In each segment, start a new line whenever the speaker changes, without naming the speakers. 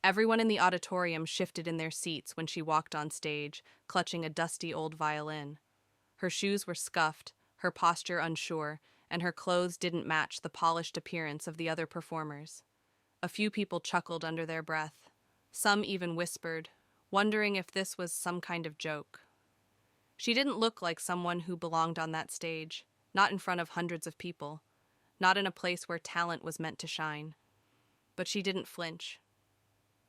Everyone in the auditorium shifted in their seats when she walked on stage, clutching a dusty old violin. Her shoes were scuffed, her posture unsure, and her clothes didn't match the polished appearance of the other performers. A few people chuckled under their breath. Some even whispered, wondering if this was some kind of joke. She didn't look like someone who belonged on that stage, not in front of hundreds of people, not in a place where talent was meant to shine. But she didn't flinch.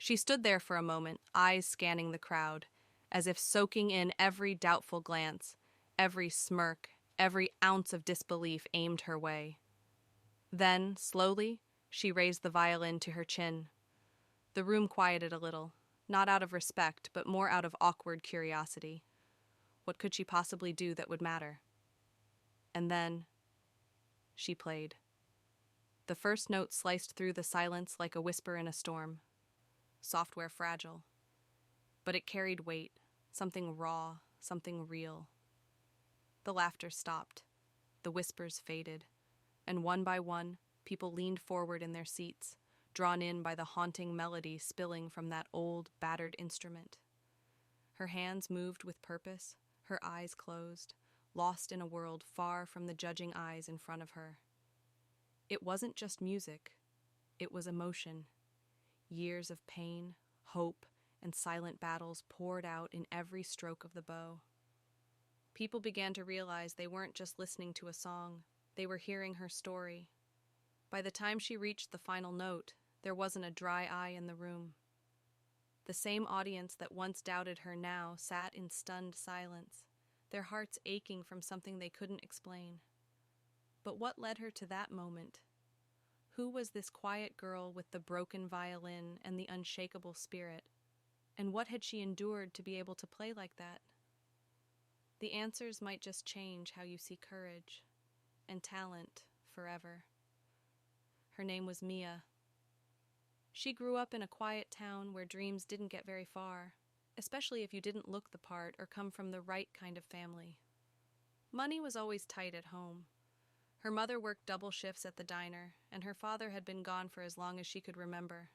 She stood there for a moment, eyes scanning the crowd, as if soaking in every doubtful glance, every smirk, every ounce of disbelief aimed her way. Then, slowly, she raised the violin to her chin. The room quieted a little, not out of respect, but more out of awkward curiosity. What could she possibly do that would matter? And then, she played. The first note sliced through the silence like a whisper in a storm. Software fragile. But it carried weight, something raw, something real. The laughter stopped. The whispers faded. And one by one, people leaned forward in their seats, drawn in by the haunting melody spilling from that old, battered instrument. Her hands moved with purpose, her eyes closed, lost in a world far from the judging eyes in front of her. It wasn't just music, it was emotion. Years of pain, hope, and silent battles poured out in every stroke of the bow. People began to realize they weren't just listening to a song, they were hearing her story. By the time she reached the final note, there wasn't a dry eye in the room. The same audience that once doubted her now sat in stunned silence, their hearts aching from something they couldn't explain. But what led her to that moment? Who was this quiet girl with the broken violin and the unshakable spirit? And what had she endured to be able to play like that? The answers might just change how you see courage and talent forever. Her name was Mia. She grew up in a quiet town where dreams didn't get very far, especially if you didn't look the part or come from the right kind of family. Money was always tight at home. Her mother worked double shifts at the diner, and her father had been gone for as long as she could remember.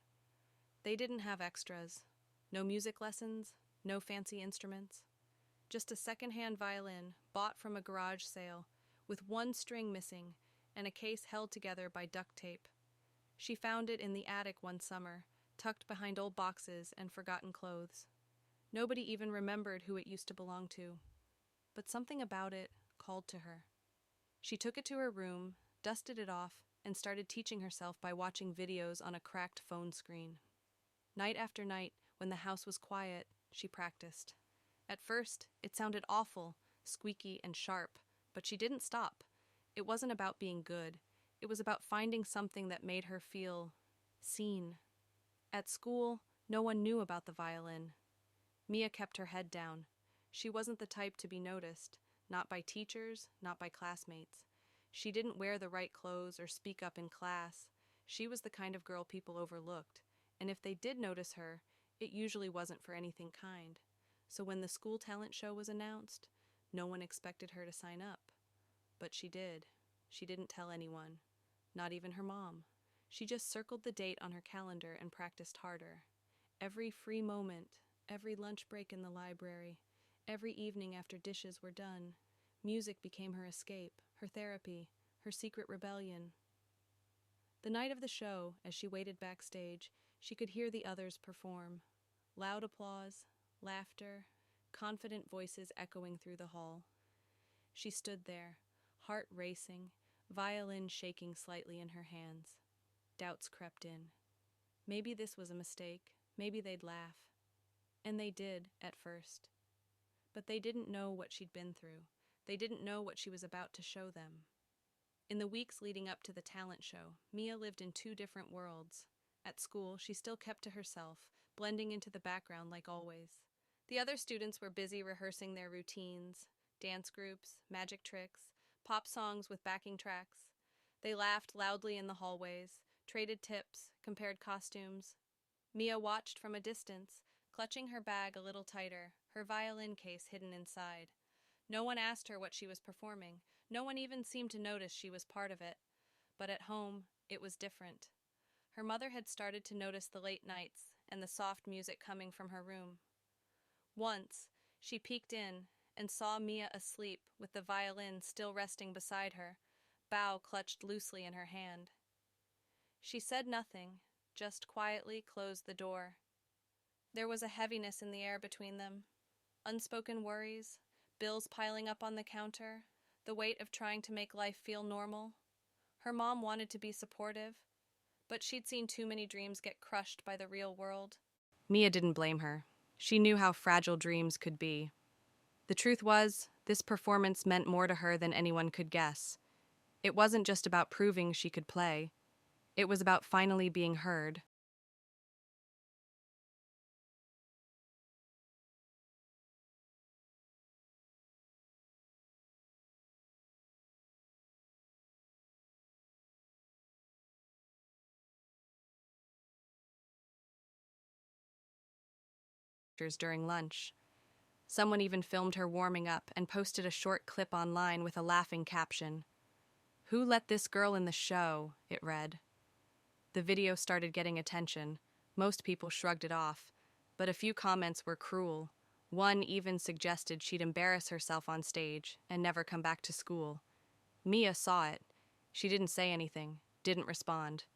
They didn't have extras. No music lessons, no fancy instruments. Just a second-hand violin, bought from a garage sale, with one string missing, and a case held together by duct tape. She found it in the attic one summer, tucked behind old boxes and forgotten clothes. Nobody even remembered who it used to belong to. But something about it called to her. She took it to her room, dusted it off, and started teaching herself by watching videos on a cracked phone screen. Night after night, when the house was quiet, she practiced. At first, it sounded awful, squeaky and sharp, but she didn't stop. It wasn't about being good. It was about finding something that made her feel seen. At school, no one knew about the violin. Mia kept her head down. She wasn't the type to be noticed, not by teachers, not by classmates. She didn't wear the right clothes or speak up in class. She was the kind of girl people overlooked, and if they did notice her, it usually wasn't for anything kind. So when the school talent show was announced, no one expected her to sign up. But she did. She didn't tell anyone, not even her mom. She just circled the date on her calendar and practiced harder. Every free moment, every lunch break in the library, every evening after dishes were done, music became her escape, her therapy, her secret rebellion. The night of the show, as she waited backstage, she could hear the others perform. Loud applause, laughter, confident voices echoing through the hall. She stood there, heart racing, violin shaking slightly in her hands. Doubts crept in. Maybe this was a mistake, maybe they'd laugh. And they did, at first. But they didn't know what she'd been through. They didn't know what she was about to show them. In the weeks leading up to the talent show, Mia lived in two different worlds. At school, she still kept to herself, blending into the background like always. The other students were busy rehearsing their routines, dance groups, magic tricks, pop songs with backing tracks. They laughed loudly in the hallways, traded tips, compared costumes. Mia watched from a distance, clutching her bag a little tighter, her violin case hidden inside. No one asked her what she was performing. No one even seemed to notice she was part of it. But at home, it was different. Her mother had started to notice the late nights, and the soft music coming from her room. Once, she peeked in and saw Mia asleep with the violin still resting beside her, bow clutched loosely in her hand. She said nothing, just quietly closed the door. There was a heaviness in the air between them. Unspoken worries, bills piling up on the counter, the weight of trying to make life feel normal. Her mom wanted to be supportive, but she'd seen too many dreams get crushed by the real world. Mia didn't blame her. She knew how fragile dreams could be. The truth was, this performance meant more to her than anyone could guess. It wasn't just about proving she could play. It was about finally being heard. During lunch. Someone even filmed her warming up and posted a short clip online with a laughing caption. "Who let this girl in the show?" it read. The video started getting attention. Most people shrugged it off, but a few comments were cruel. One even suggested she'd embarrass herself on stage and never come back to school. Mia saw it. She didn't say anything, didn't respond.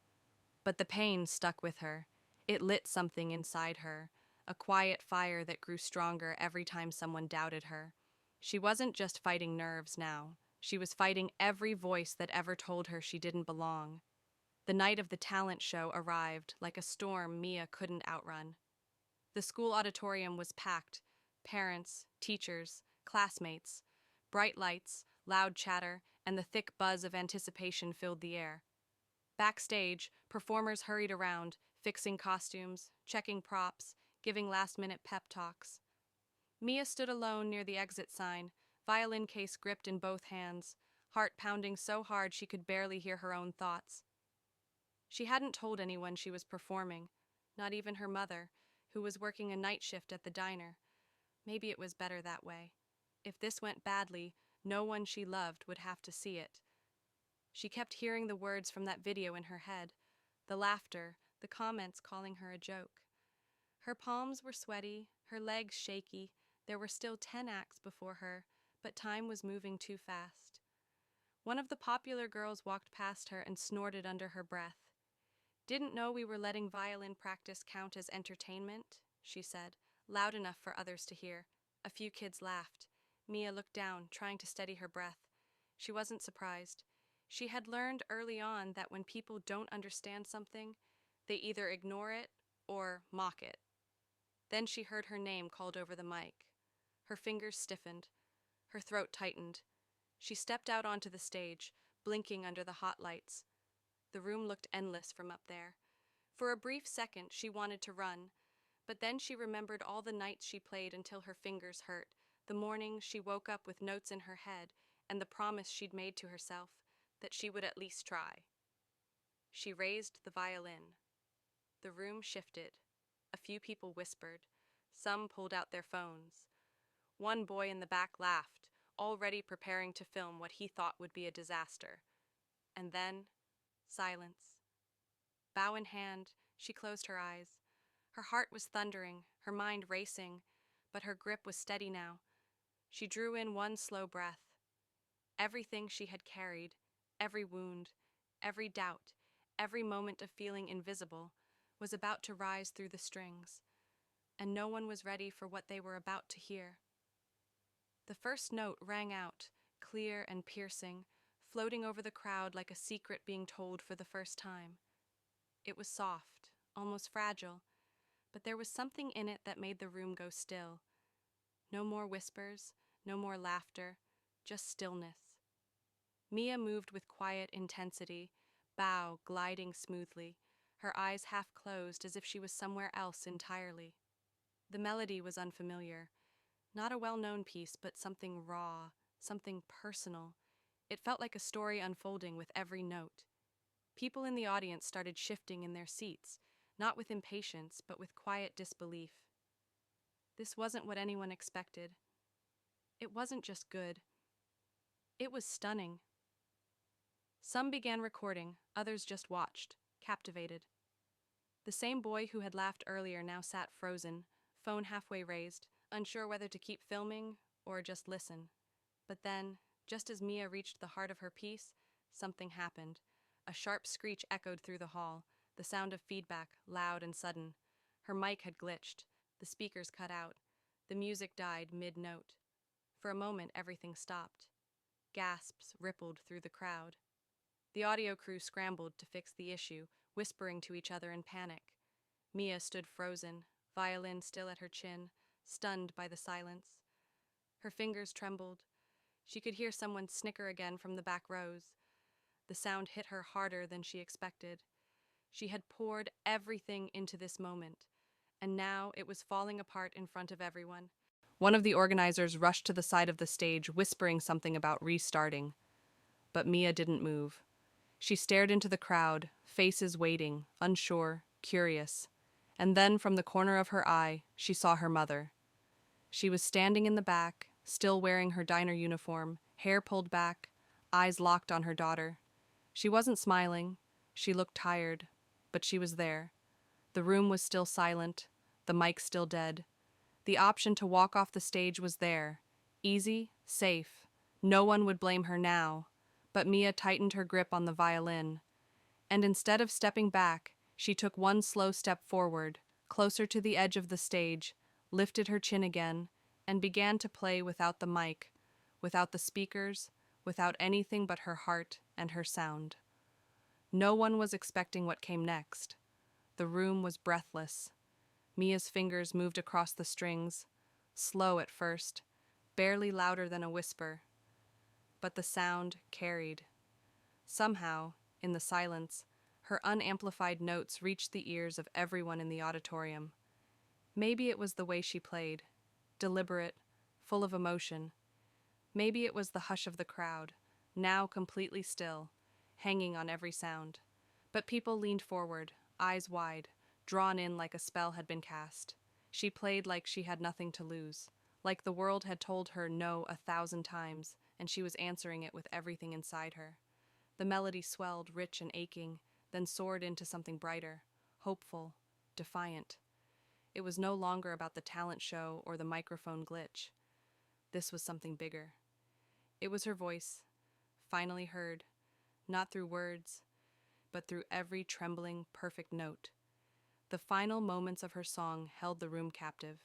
But the pain stuck with her. It lit something inside her, a quiet fire that grew stronger every time someone doubted her. She wasn't just fighting nerves now. She was fighting every voice that ever told her she didn't belong. The night of the talent show arrived like a storm Mia couldn't outrun. The school auditorium was packed. Parents, teachers, classmates. Bright lights, loud chatter, and the thick buzz of anticipation filled the air. Backstage, performers hurried around, fixing costumes, checking props, giving last-minute pep talks. Mia stood alone near the exit sign, violin case gripped in both hands, heart pounding so hard she could barely hear her own thoughts. She hadn't told anyone she was performing, not even her mother, who was working a night shift at the diner. Maybe it was better that way. If this went badly, no one she loved would have to see it. She kept hearing the words from that video in her head, the laughter, the comments calling her a joke. Her palms were sweaty, her legs shaky. There were still 10 acts before her, but time was moving too fast. One of the popular girls walked past her and snorted under her breath. "Didn't know we were letting violin practice count as entertainment," she said, loud enough for others to hear. A few kids laughed. Mia looked down, trying to steady her breath. She wasn't surprised. She had learned early on that when people don't understand something, they either ignore it or mock it. Then she heard her name called over the mic. Her fingers stiffened. Her throat tightened. She stepped out onto the stage, blinking under the hot lights. The room looked endless from up there. For a brief second, she wanted to run, but then she remembered all the nights she played until her fingers hurt, the mornings she woke up with notes in her head, and the promise she'd made to herself that she would at least try. She raised the violin. The room shifted. A few people whispered. Some pulled out their phones. One boy in the back laughed, already preparing to film what he thought would be a disaster. And then, silence. Bow in hand, she closed her eyes. Her heart was thundering, her mind racing, but her grip was steady now. She drew in one slow breath. Everything she had carried, every wound, every doubt, every moment of feeling invisible, was about to rise through the strings, and no one was ready for what they were about to hear. The first note rang out, clear and piercing, floating over the crowd like a secret being told for the first time. It was soft, almost fragile, but there was something in it that made the room go still. No more whispers, no more laughter, just stillness. Mia moved with quiet intensity, bow gliding smoothly, her eyes half closed as if she was somewhere else entirely. The melody was unfamiliar. Not a well-known piece, but something raw, something personal. It felt like a story unfolding with every note. People in the audience started shifting in their seats, not with impatience, but with quiet disbelief. This wasn't what anyone expected. It wasn't just good. It was stunning. Some began recording, others just watched, captivated. The same boy who had laughed earlier now sat frozen, phone halfway raised, unsure whether to keep filming or just listen. But then, just as Mia reached the heart of her piece, something happened. A sharp screech echoed through the hall, the sound of feedback, loud and sudden. Her mic had glitched, the speakers cut out, the music died mid-note. For a moment, everything stopped. Gasps rippled through the crowd. The audio crew scrambled to fix the issue, whispering to each other in panic. Mia stood frozen, violin still at her chin, stunned by the silence. Her fingers trembled. She could hear someone snicker again from the back rows. The sound hit her harder than she expected. She had poured everything into this moment, and now it was falling apart in front of everyone. One of the organizers rushed to the side of the stage, whispering something about restarting. But Mia didn't move. She stared into the crowd, faces waiting, unsure, curious. And then, from the corner of her eye, she saw her mother. She was standing in the back, still wearing her diner uniform, hair pulled back, eyes locked on her daughter. She wasn't smiling. She looked tired, but she was there. The room was still silent, the mic still dead. The option to walk off the stage was there. Easy, safe. No one would blame her now. But Mia tightened her grip on the violin. And instead of stepping back, she took one slow step forward, closer to the edge of the stage, lifted her chin again, and began to play without the mic, without the speakers, without anything but her heart and her sound. No one was expecting what came next. The room was breathless. Mia's fingers moved across the strings, slow at first, barely louder than a whisper. But the sound carried. Somehow, in the silence, her unamplified notes reached the ears of everyone in the auditorium. Maybe it was the way she played, deliberate, full of emotion. Maybe it was the hush of the crowd, now completely still, hanging on every sound. But people leaned forward, eyes wide, drawn in like a spell had been cast. She played like she had nothing to lose, like the world had told her no 1,000 times, and she was answering it with everything inside her. The melody swelled, rich and aching, then soared into something brighter, hopeful, defiant. It was no longer about the talent show or the microphone glitch. This was something bigger. It was her voice, finally heard, not through words, but through every trembling, perfect note. The final moments of her song held the room captive.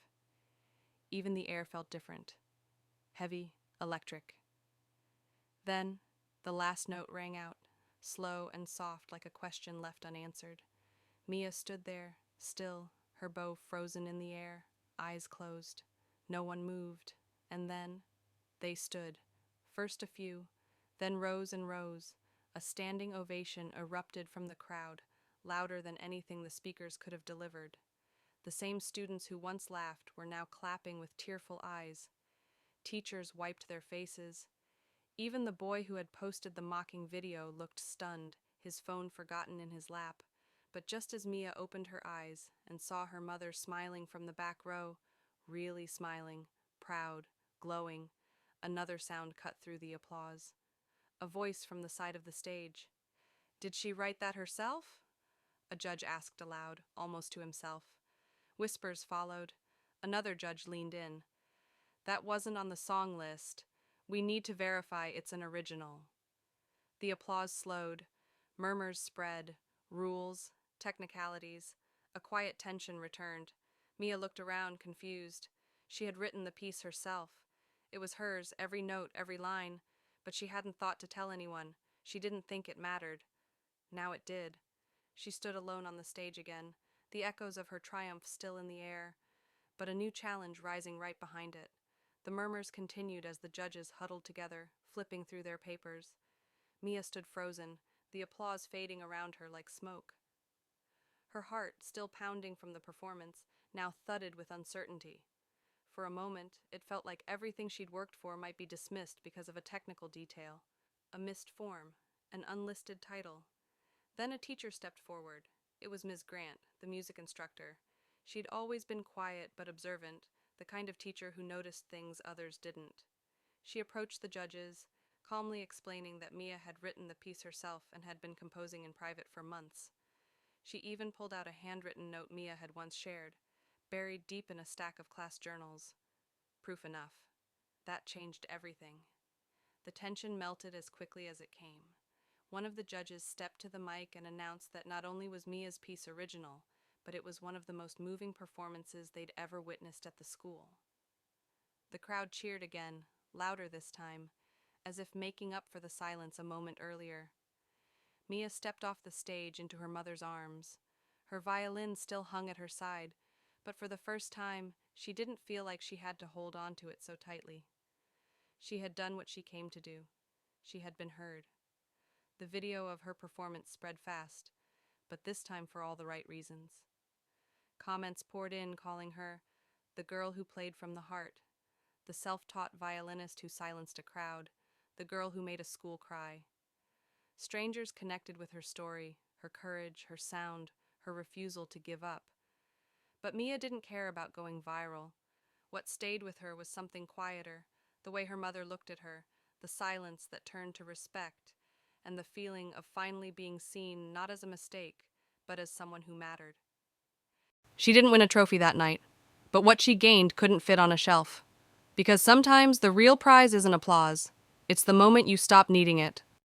Even the air felt different, heavy, electric. Then, the last note rang out, slow and soft like a question left unanswered. Mia stood there, still, her bow frozen in the air, eyes closed. No one moved, and then they stood. First a few, then rows and rows. A standing ovation erupted from the crowd, louder than anything the speakers could have delivered. The same students who once laughed were now clapping with tearful eyes. Teachers wiped their faces. Even the boy who had posted the mocking video looked stunned, his phone forgotten in his lap. But just as Mia opened her eyes and saw her mother smiling from the back row, really smiling, proud, glowing, another sound cut through the applause. A voice from the side of the stage. "Did she write that herself?" a judge asked aloud, almost to himself. Whispers followed. Another judge leaned in. "That wasn't on the song list. We need to verify it's an original." The applause slowed. Murmurs spread. Rules, technicalities. A quiet tension returned. Mia looked around, confused. She had written the piece herself. It was hers, every note, every line. But she hadn't thought to tell anyone. She didn't think it mattered. Now it did. She stood alone on the stage again, the echoes of her triumph still in the air, but a new challenge rising right behind it. The murmurs continued as the judges huddled together, flipping through their papers. Mia stood frozen, the applause fading around her like smoke. Her heart, still pounding from the performance, now thudded with uncertainty. For a moment, it felt like everything she'd worked for might be dismissed because of a technical detail, a missed form, an unlisted title. Then a teacher stepped forward. It was Ms. Grant, the music instructor. She'd always been quiet but observant, the kind of teacher who noticed things others didn't. She approached the judges, calmly explaining that Mia had written the piece herself and had been composing in private for months. She even pulled out a handwritten note Mia had once shared, buried deep in a stack of class journals. Proof enough. That changed everything. The tension melted as quickly as it came. One of the judges stepped to the mic and announced that not only was Mia's piece original, but it was one of the most moving performances they'd ever witnessed at the school. The crowd cheered again, louder this time, as if making up for the silence a moment earlier. Mia stepped off the stage into her mother's arms. Her violin still hung at her side, but for the first time, she didn't feel like she had to hold on to it so tightly. She had done what she came to do. She had been heard. The video of her performance spread fast, but this time for all the right reasons. Comments poured in calling her the girl who played from the heart, the self-taught violinist who silenced a crowd, the girl who made a school cry. Strangers connected with her story, her courage, her sound, her refusal to give up. But Mia didn't care about going viral. What stayed with her was something quieter, the way her mother looked at her, the silence that turned to respect, and the feeling of finally being seen not as a mistake, but as someone who mattered. She didn't win a trophy that night, but what she gained couldn't fit on a shelf. Because sometimes the real prize isn't applause. It's the moment you stop needing it.